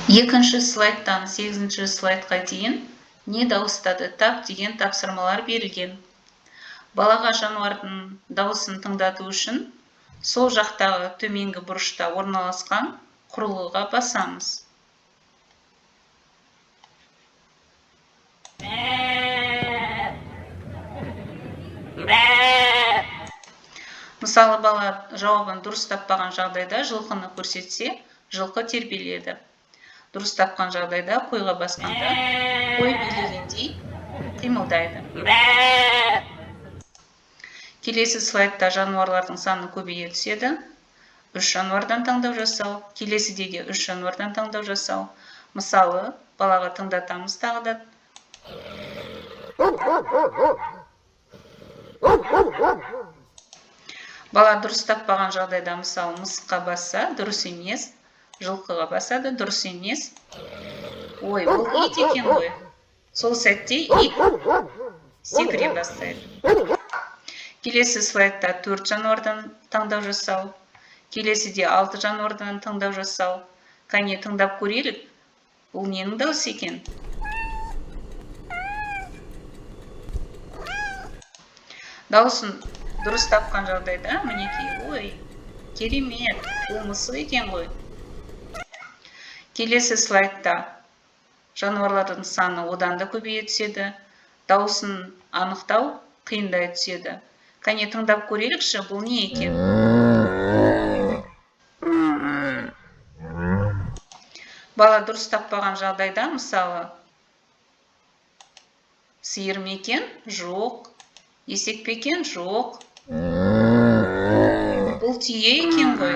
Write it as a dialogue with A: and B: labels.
A: Екінші слайдтан 8-ші слайдқа дейін не дауыстады тап деген тапсырмалар берілген. Балаға жануардың дауысын тыңдату үшін сол жақтағы төменгі бұрышта орналасқан құрылғыға басамыз. Мысалы, бала жауабын дұрыс таппаған жағдайда жылқыны көрсетсе, жылқы тербеледі. Дұрыс тапқан жағдайда қойға басқанда қой билегендей қимылдайды. Келесі слайдта жануарлардың саны көбейе түседі. 3 жануардан таңдау жасау. Келесіде де 3 жануардан таңдау жасау. Мысалы, балаға тыңдатамыз тағы да. Бала дұрыс таппаған жағдайда, мысалы, мысыққа басса, дұрыс емес. Жылқыға басады, дұрыс емес. Ой, бұл ит екен ғой. Сол сәтте ит секіре бастайды. Келесі слайдта 4 жануардан таңдау жасау. Келесіде 6 жануардан таңдау жасау. Кәне тыңдап көрелік. Бұл ненің дауысы екен? Дауысын дұрыс тапқан жағдайда, мінекей, ой, керемет, бұл мысық екен ғой. Келесі слайдта жануарлардың саны одан да көбейе түседі. Дауысын анықтау қиындай түседі. Кәне тыңдап көрелікші, бұл не екен? Бала дұрыс таппаған жағдайда, мысалы, сиыр ме екен? Жоқ. Есек пе екен? Жоқ. Бұл түйе екен ғой.